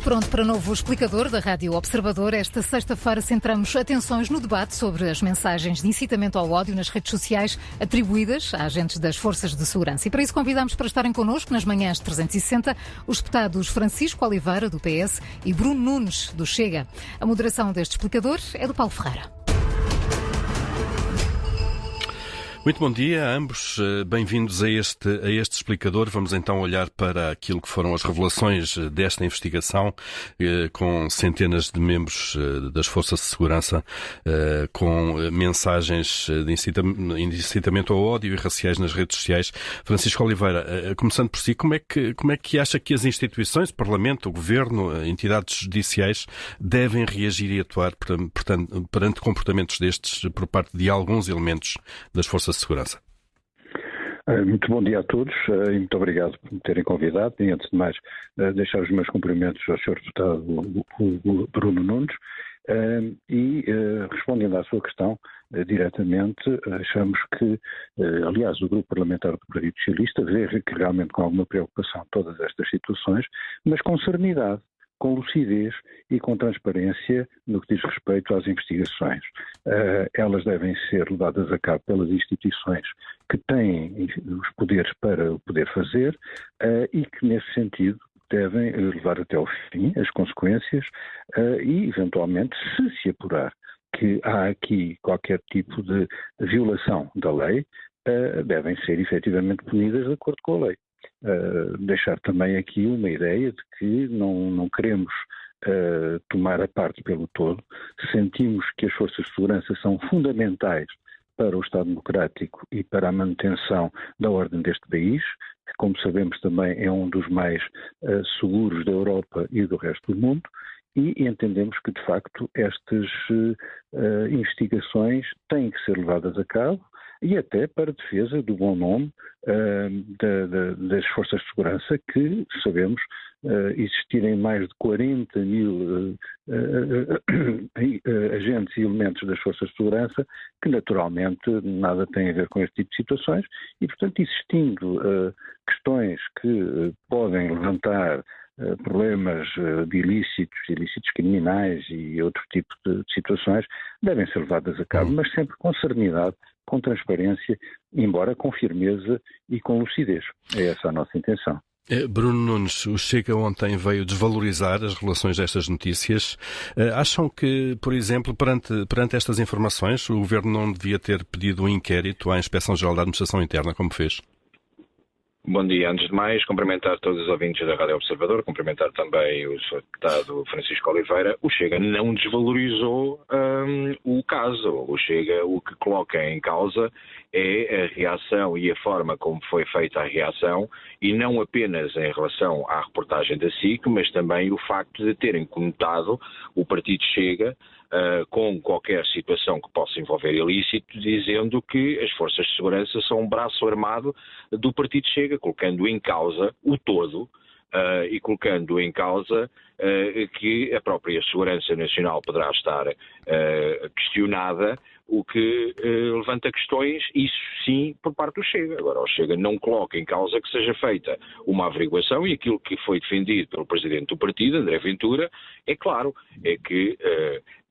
Pronto para novo explicador da Rádio Observador. Esta sexta-feira centramos atenções no debate sobre as mensagens de incitamento ao ódio nas redes sociais atribuídas a agentes das forças de segurança. E para isso convidamos para estarem connosco nas manhãs 360 os deputados Francisco Oliveira, do PS, e Bruno Nunes, do Chega. A moderação deste explicador é do Paulo Ferreira. Muito bom dia a ambos, bem-vindos a este explicador. Vamos então olhar para aquilo que foram as revelações desta investigação, com centenas de membros das forças de segurança, com mensagens de incitamento ao ódio e raciais nas redes sociais. Francisco Oliveira, começando por si, como é que acha que as instituições, o Parlamento, o Governo, entidades judiciais devem reagir e atuar perante comportamentos destes por parte de alguns elementos das forças de segurança? Muito bom dia a todos e muito obrigado por me terem convidado. E antes de mais, deixar os meus cumprimentos ao Sr. Deputado Bruno Nunes. Respondendo à sua questão diretamente, achamos que, aliás, o Grupo Parlamentar do Partido Socialista vê que realmente com alguma preocupação todas estas situações, mas com serenidade, com lucidez e com transparência no que diz respeito às investigações. Elas devem ser levadas a cabo pelas instituições que têm os poderes para o poder fazer e que, nesse sentido, devem levar até ao fim as consequências e, eventualmente, se apurar que há aqui qualquer tipo de violação da lei, devem ser efetivamente punidas de acordo com a lei. Deixar também aqui uma ideia de que não queremos tomar a parte pelo todo. Sentimos que as forças de segurança são fundamentais para o Estado Democrático e para a manutenção da ordem deste país, que, como sabemos, também é um dos mais seguros da Europa e do resto do mundo, e entendemos que, de facto, estas investigações têm que ser levadas a cabo, e até para a defesa do bom nome das forças de segurança, que sabemos existirem mais de 40 mil agentes e elementos das forças de segurança que naturalmente nada têm a ver com este tipo de situações e, portanto, existindo questões que podem levantar problemas de ilícitos criminais e outro tipo de situações, devem ser levadas a cabo, mas sempre com serenidade, com transparência, embora com firmeza e com lucidez. É essa a nossa intenção. Bruno Nunes, o Chega ontem veio desvalorizar as relações destas notícias. Acham que, por exemplo, perante estas informações, o Governo não devia ter pedido um inquérito à Inspeção-Geral da Administração Interna, como fez? Bom dia. Antes de mais, cumprimentar todos os ouvintes da Rádio Observador, cumprimentar também o Sr. Deputado Francisco Oliveira. O Chega não desvalorizou o caso. O Chega, o que coloca em causa é a reação e a forma como foi feita a reação, e não apenas em relação à reportagem da SIC, mas também o facto de terem conotado o Partido Chega com qualquer situação que possa envolver ilícito, dizendo que as forças de segurança são um braço armado do Partido Chega, colocando em causa o todo e colocando em causa que a própria segurança nacional poderá estar questionada, o que levanta questões, isso sim, por parte do Chega. Agora, o Chega não coloca em causa que seja feita uma averiguação, e aquilo que foi defendido pelo Presidente do Partido, André Ventura, é claro, é que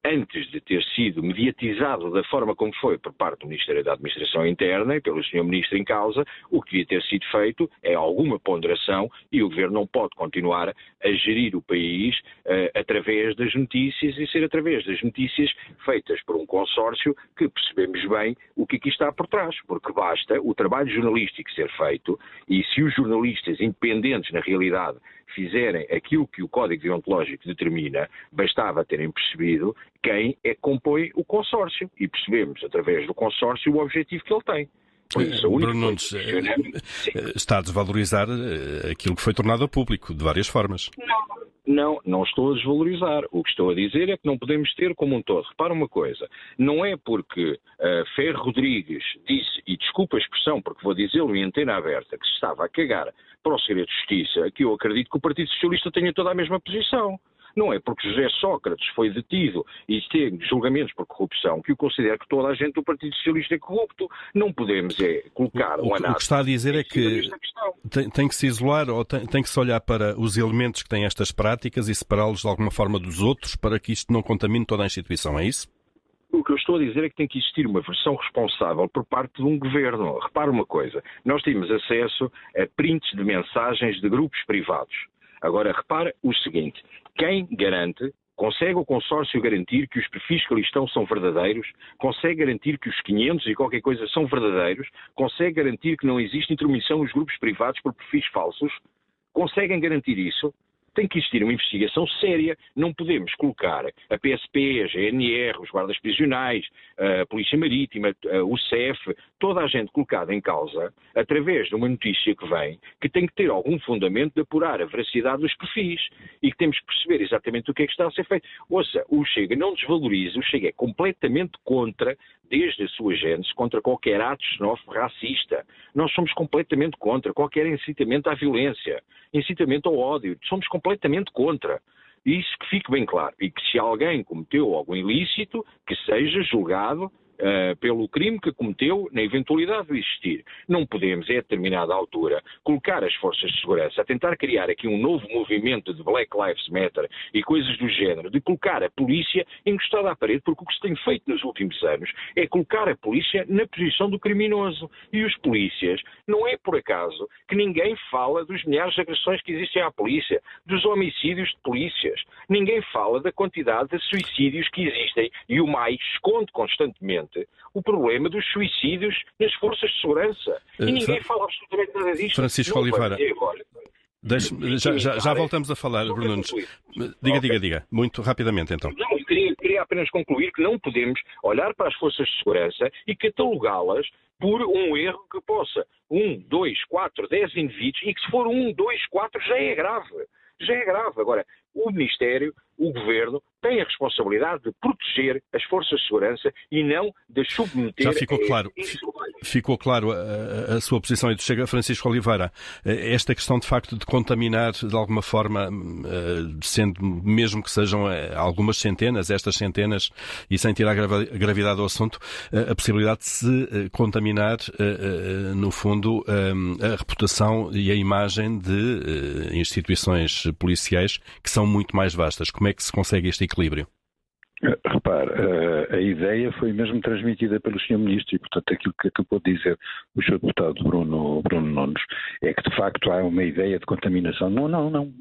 antes de ter sido mediatizado da forma como foi por parte do Ministério da Administração Interna e pelo Sr. Ministro em causa, o que devia ter sido feito é alguma ponderação, e o Governo não pode continuar a gerir o país através das notícias, e ser através das notícias feitas por um consórcio que percebemos bem o que aqui está por trás, porque basta o trabalho jornalístico ser feito, e se os jornalistas independentes na realidade fizerem aquilo que o Código Deontológico determina, bastava terem percebido quem é que compõe o consórcio, e percebemos através do consórcio o objetivo que ele tem. Bruno Nunes está a desvalorizar aquilo que foi tornado a público, de várias formas. Não estou a desvalorizar. O que estou a dizer é que não podemos ter como um todo. Repara uma coisa, não é porque Ferro Rodrigues disse, e desculpa a expressão porque vou dizê-lo em antena aberta, que se estava a cagar para o segredo de justiça, que eu acredito que o Partido Socialista tenha toda a mesma posição. Não é porque José Sócrates foi detido e teve julgamentos por corrupção que eu considero que toda a gente do Partido Socialista é corrupto. Não podemos colocar o que está a dizer é que tem que se isolar ou tem que se olhar para os elementos que têm estas práticas e separá-los de alguma forma dos outros para que isto não contamine toda a instituição, é isso? O que eu estou a dizer é que tem que existir uma versão responsável por parte de um governo. Repara uma coisa, nós temos acesso a prints de mensagens de grupos privados. Agora, repara o seguinte, quem garante, consegue o consórcio garantir que os perfis que ali estão são verdadeiros? Consegue garantir que os 500 e qualquer coisa são verdadeiros? Consegue garantir que não existe intromissão nos grupos privados por perfis falsos? Conseguem garantir isso? Tem que existir uma investigação séria. Não podemos colocar a PSP, a GNR, os guardas prisionais, a Polícia Marítima, o CEF, toda a gente colocada em causa através de uma notícia que vem, que tem que ter algum fundamento de apurar a veracidade dos perfis e que temos que perceber exatamente o que é que está a ser feito. Ouça, o Chega não desvaloriza, o Chega é completamente contra, desde a sua gênese, contra qualquer ato xenófobo racista. Nós somos completamente contra qualquer incitamento à violência, incitamento ao ódio. Somos completamente contra. Isso que fique bem claro. E que se alguém cometeu algum ilícito, que seja julgado pelo crime que cometeu na eventualidade de existir. Não podemos, a determinada altura, colocar as forças de segurança a tentar criar aqui um novo movimento de Black Lives Matter e coisas do género, de colocar a polícia encostada à parede, porque o que se tem feito nos últimos anos é colocar a polícia na posição do criminoso. E os polícias, não é por acaso que ninguém fala dos milhares de agressões que existem à polícia, dos homicídios de polícias. Ninguém fala da quantidade de suicídios que existem e o MAI esconde constantemente o problema dos suicídios nas forças de segurança. E ninguém fala absolutamente nada disto. Francisco Oliveira, já voltamos a falar, Bruno Nunes. Diga. Muito rapidamente, então. Não, queria apenas concluir que não podemos olhar para as forças de segurança e catalogá-las por um erro que possa 1, 2, 4, 10 indivíduos e que se for 1, 2, 4 já é grave. Já é grave. Agora, o Ministério, o Governo, tem a responsabilidade de proteger as forças de segurança e não de submeter... Já ficou claro. Ficou claro a sua posição e do Chega, Francisco Oliveira. Esta questão, de facto, de contaminar de alguma forma, sendo mesmo que sejam algumas centenas, estas centenas, e sem tirar a gravidade do assunto, a possibilidade de se contaminar, no fundo, a reputação e a imagem de instituições policiais que são muito mais vastas. Como é que se consegue este equilíbrio? Repare, a ideia foi mesmo transmitida pelo Sr. Ministro e, portanto, aquilo que acabou de dizer o Sr. Deputado Bruno Nunes é que, de facto, há uma ideia de contaminação. Não.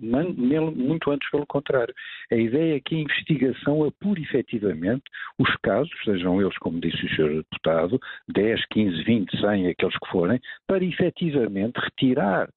Muito antes, pelo contrário. A ideia é que a investigação apure efetivamente os casos, sejam eles, como disse o Sr. Deputado, 10, 15, 20, 100, aqueles que forem, para efetivamente retirar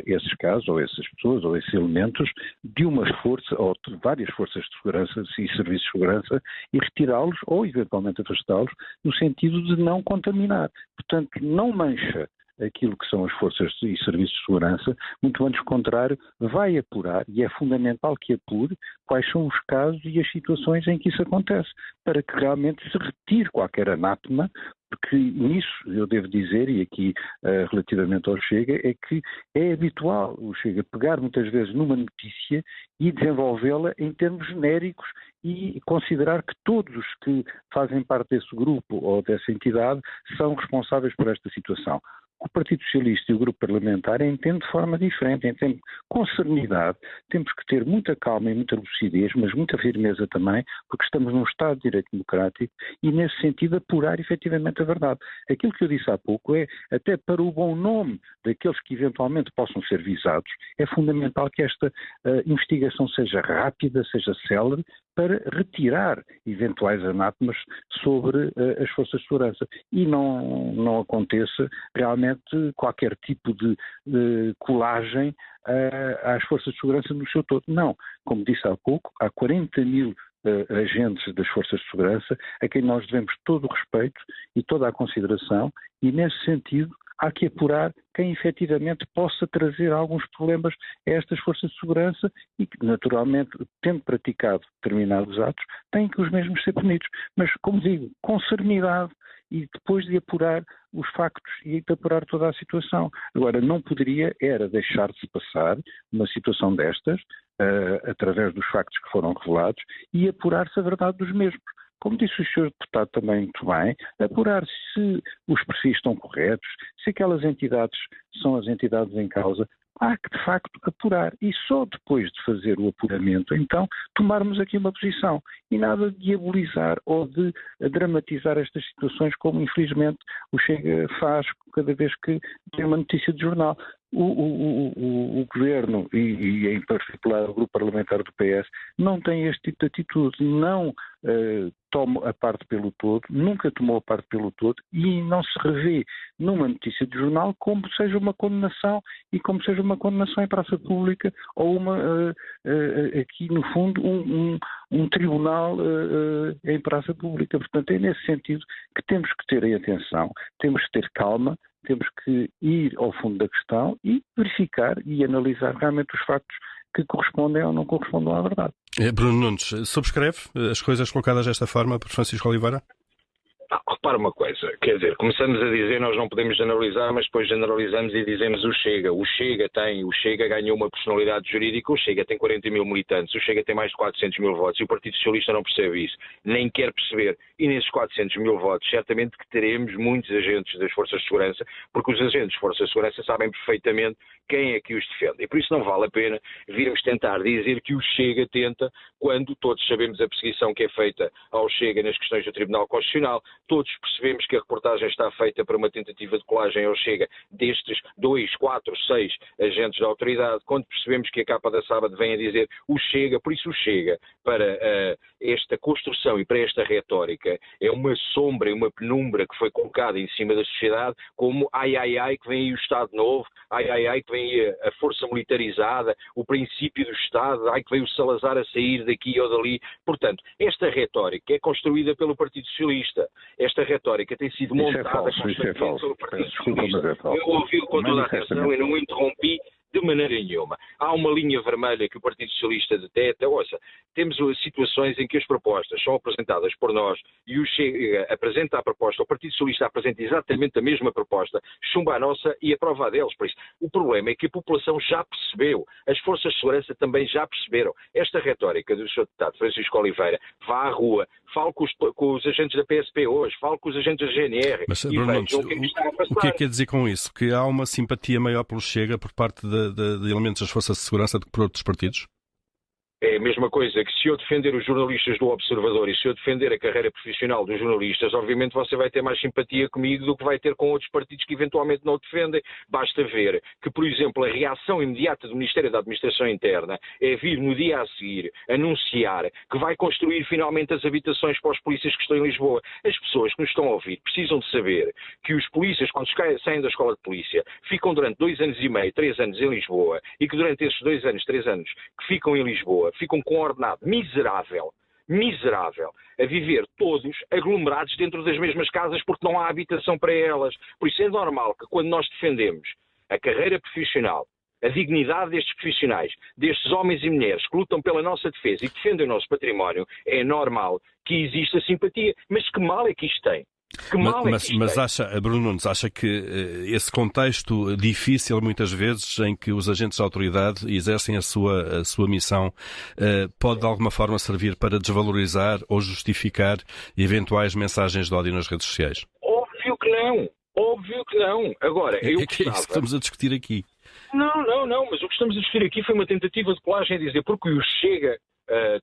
esses casos, ou essas pessoas, ou esses elementos, de uma força, ou de várias forças de segurança e serviços de segurança, e retirá-los, ou eventualmente afastá-los, no sentido de não contaminar. Portanto, não mancha aquilo que são as forças e serviços de segurança, muito antes do contrário, vai apurar, e é fundamental que apure, quais são os casos e as situações em que isso acontece, para que realmente se retire qualquer anátema, porque nisso eu devo dizer, e aqui relativamente ao Chega, é que é habitual o Chega pegar muitas vezes numa notícia e desenvolvê-la em termos genéricos e considerar que todos os que fazem parte desse grupo ou dessa entidade são responsáveis por esta situação. O Partido Socialista e o Grupo Parlamentar entendem de forma diferente, entendem com serenidade. Temos que ter muita calma e muita lucidez, mas muita firmeza também, porque estamos num Estado de Direito Democrático e, nesse sentido, apurar efetivamente a verdade. Aquilo que eu disse há pouco é, até para o bom nome daqueles que eventualmente possam ser visados, é fundamental que esta investigação seja rápida, seja célere, para retirar eventuais anátemas sobre as forças de segurança e não aconteça realmente qualquer tipo de colagem às forças de segurança no seu todo. Não, como disse há pouco, há 40 mil agentes das forças de segurança a quem nós devemos todo o respeito e toda a consideração e, nesse sentido, há que apurar quem efetivamente possa trazer alguns problemas a estas forças de segurança e que, naturalmente, tendo praticado determinados atos, têm que os mesmos ser punidos. Mas, como digo, com serenidade e depois de apurar os factos e de apurar toda a situação. Agora, não poderia era deixar-se passar uma situação destas através dos factos que foram revelados, e apurar-se a verdade dos mesmos. Como disse o Sr. Deputado também muito bem, apurar se os perfis estão corretos, se aquelas entidades são as entidades em causa. Há que, de facto, apurar. E só depois de fazer o apuramento, então, tomarmos aqui uma posição. E nada de diabolizar ou de dramatizar estas situações, como, infelizmente, o Chega faz cada vez que tem uma notícia de jornal. O Governo, e em particular o Grupo Parlamentar do PS, não tem este tipo de atitude. Não toma a parte pelo todo, nunca tomou a parte pelo todo, e não se revê numa notícia de jornal como seja uma condenação, e como seja uma condenação em praça pública, ou aqui no fundo um tribunal em praça pública. Portanto, é nesse sentido que temos que ter atenção, temos que ter calma, temos que ir ao fundo da questão e verificar e analisar realmente os factos que correspondem ou não correspondem à verdade. Bruno Nunes, subscreve as coisas colocadas desta forma por Francisco Oliveira? Repara uma coisa, quer dizer, começamos a dizer nós não podemos generalizar, mas depois generalizamos e dizemos o Chega ganhou uma personalidade jurídica, o Chega tem 40 mil militantes, o Chega tem mais de 400 mil votos e o Partido Socialista não percebe isso, nem quer perceber. E nesses 400 mil votos, certamente que teremos muitos agentes das Forças de Segurança, porque os agentes das Forças de Segurança sabem perfeitamente quem é que os defende. E por isso não vale a pena virmos tentar dizer que o Chega tenta, quando todos sabemos a perseguição que é feita ao Chega nas questões do Tribunal Constitucional, todos percebemos que a reportagem está feita para uma tentativa de colagem ao Chega destes 2, 4, 6 agentes da autoridade, quando percebemos que a capa da Sábado vem a dizer o Chega, por isso o Chega, para esta construção e para esta retórica, é uma sombra e uma penumbra que foi colocada em cima da sociedade, como ai, que vem aí o Estado Novo, ai, que vem aí a força militarizada, o princípio do Estado, ai, que veio o Salazar a sair daqui ou dali. Portanto, esta retórica é construída pelo Partido Socialista. Esta retórica tem sido montada constantemente pelo Partido Socialista. Eu ouvi-o com toda a atenção e não o interrompi de maneira nenhuma. Há uma linha vermelha que o Partido Socialista deteta. Ouça, temos situações em que as propostas são apresentadas por nós e o Chega apresenta a proposta, o Partido Socialista apresenta exatamente a mesma proposta, chumba a nossa e aprova a deles. Por isso, o problema é que a população já percebeu, as forças de segurança também já perceberam. Esta retórica do Sr. Deputado Francisco Oliveira, vá à rua, fale com os agentes da PSP hoje, fale com os agentes da GNR. Mas, Bruno Nunes, o que é que quer dizer com isso? Que há uma simpatia maior pelo Chega por parte de elementos das forças de segurança do que por outros partidos? É a mesma coisa que se eu defender os jornalistas do Observador e se eu defender a carreira profissional dos jornalistas, obviamente você vai ter mais simpatia comigo do que vai ter com outros partidos que eventualmente não o defendem. Basta ver que, por exemplo, a reação imediata do Ministério da Administração Interna é vir no dia a seguir anunciar que vai construir finalmente as habitações para os polícias que estão em Lisboa. As pessoas que nos estão a ouvir precisam de saber que os polícias, quando saem da escola de polícia, ficam durante 2 anos e meio, 3 anos em Lisboa e que durante esses 2 anos, 3 anos que ficam em Lisboa, ficam com um ordenado miserável, a viver todos aglomerados dentro das mesmas casas porque não há habitação para elas. Por isso é normal que quando nós defendemos a carreira profissional, a dignidade destes profissionais, destes homens e mulheres que lutam pela nossa defesa e que defendem o nosso património, é normal que exista simpatia. Mas que mal é que isto tem? Mas acha, Bruno Nunes, acha que esse contexto difícil, muitas vezes, em que os agentes da autoridade exercem a sua missão, pode de alguma forma servir para desvalorizar ou justificar eventuais mensagens de ódio nas redes sociais? Óbvio que não. Agora, eu gostava... que é isso que estamos a discutir aqui? Não, mas o que estamos a discutir aqui foi uma tentativa de colagem a dizer porque o Chega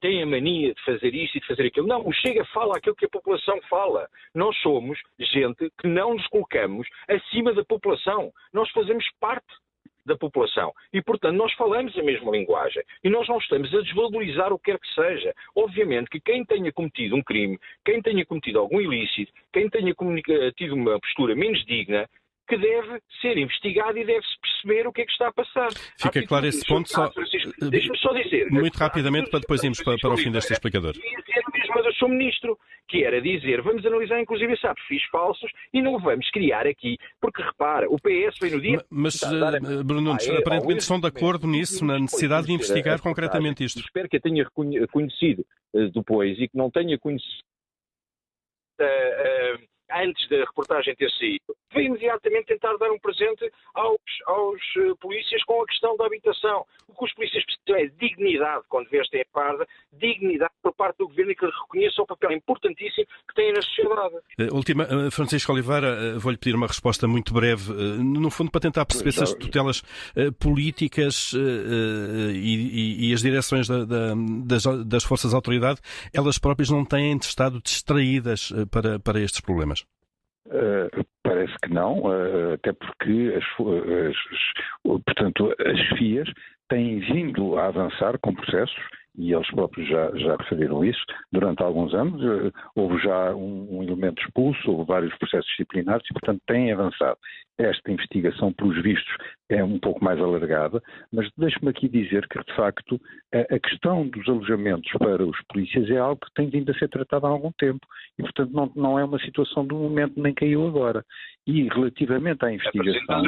tem a mania de fazer isto e de fazer aquilo. Não, o Chega fala aquilo que a população fala. Nós somos gente que não nos colocamos acima da população. Nós fazemos parte da população. E, portanto, nós falamos a mesma linguagem. E nós não estamos a desvalorizar o que quer que seja. Obviamente que quem tenha cometido um crime, quem tenha cometido algum ilícito, quem tenha tido uma postura menos digna, que deve ser investigado e deve-se perceber o que é que está a passar. Fica claro esse ponto. Deixa-me só dizer. Muito rapidamente, para depois irmos para o fim deste explicador. Mas eu sou ministro, que era dizer, vamos analisar inclusive esses perfis falsos e não vamos criar aqui, porque repara, o PS vem no dia... Mas, Bruno Nunes, aparentemente estão de acordo nisso, na necessidade de investigar concretamente isto. Espero que a tenha conhecido depois e que não tenha conhecido antes da reportagem ter saído, veio imediatamente tentar dar um presente aos polícias com a questão da habitação. O que os polícias precisam é dignidade quando vestem a farda, dignidade por parte do governo e que reconheça o papel importantíssimo que têm na sociedade. Última, Francisco Oliveira, vou-lhe pedir uma resposta muito breve, no fundo para tentar perceber se as tutelas políticas e as direções das forças de autoridade, elas próprias não têm estado distraídas para estes problemas. Parece que não, até porque portanto, as FIAs têm vindo a avançar com processos, e eles próprios já referiram isso, durante alguns anos. Houve já um elemento expulso, houve vários processos disciplinares e, portanto, têm avançado. Esta investigação, pelos vistos, é um pouco mais alargada, mas deixe-me aqui dizer que, de facto, a questão dos alojamentos para os polícias é algo que tem vindo a ser tratado há algum tempo e, portanto, não é uma situação do momento, nem caiu agora. E, relativamente à investigação,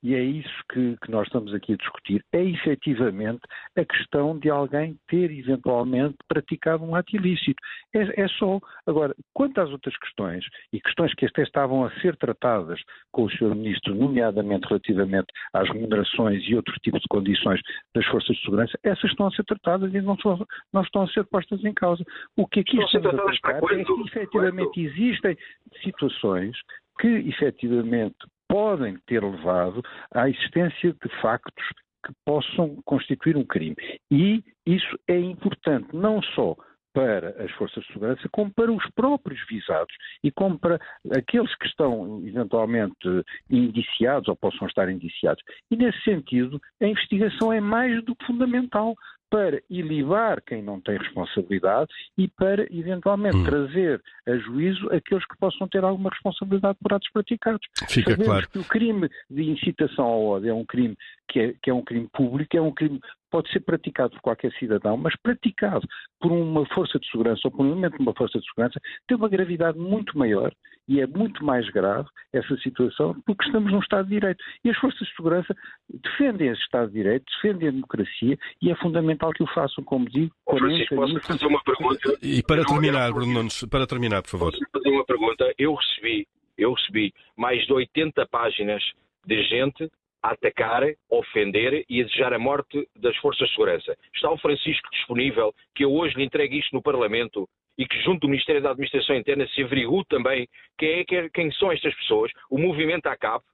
e é isso que nós estamos aqui a discutir, é efetivamente a questão de alguém ter eventualmente praticado um ato ilícito. É só. Agora, quanto às outras questões, e questões que até estavam a ser tratadas com o Sr. Ministro, nomeadamente relativamente às remunerações e outros tipos de condições das forças de segurança, essas estão a ser tratadas e não estão a ser postas em causa. O que aqui estamos a tratar é que efetivamente existem situações que efetivamente podem ter levado à existência de factos que possam constituir um crime. E isso é importante não só para as forças de segurança, como para os próprios visados e como para aqueles que estão eventualmente indiciados ou possam estar indiciados. E nesse sentido, a investigação é mais do que fundamental para ilibar quem não tem responsabilidade e para, eventualmente, trazer a juízo aqueles que possam ter alguma responsabilidade por atos praticados. Fica Sabemos claro que o crime de incitação ao ódio é um crime que é um crime público, é um crime que pode ser praticado por qualquer cidadão, mas praticado por uma força de segurança ou por um elemento de uma força de segurança tem uma gravidade muito maior e é muito mais grave essa situação porque estamos num Estado de Direito. E as forças de segurança defendem esse Estado de Direito, defendem a democracia e é fundamental que o façam, como digo, 40 posso fazer uma pergunta? E para terminar, Bruno Nunes, por favor. Posso fazer uma pergunta? Eu recebi mais de 80 páginas de gente a atacar, ofender e a desejar a morte das forças de segurança. Está o Francisco disponível que eu hoje lhe entregue isto no Parlamento e que junto do Ministério da Administração Interna se averigue também quem são estas pessoas, o movimento ACAP.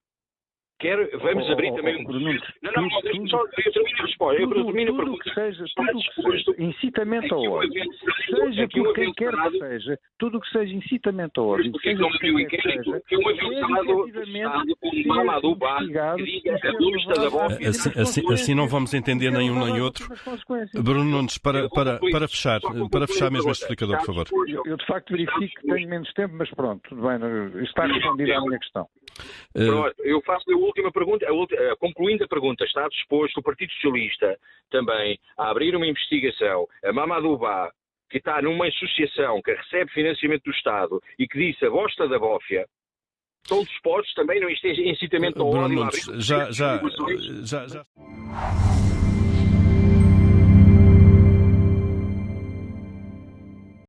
Vamos abrir também um... Deixa-me só terminar a resposta. Eu termino a pergunta. Tudo que seja incitamento ao ódio, seja por quem quer que seja, tudo o que seja incitamento ao ódio, seja por quem quer que seja, que um avançado do Estado como Mamadou Ba diga a lista da Bófia... Assim não vamos entender nenhum nem outro. Bruno Nunes, para fechar mesmo este explicador, por favor. Eu de facto verifico que tenho menos tempo, mas pronto, tudo bem, está respondida a minha questão. Pronto, eu faço a última pergunta, concluindo a pergunta, está disposto o Partido Socialista também a abrir uma investigação a Mamadou Ba, que está numa associação que recebe financiamento do Estado e que disse a bosta da Bófia, estão dispostos também no incitamento ao ódio a abrir... Já.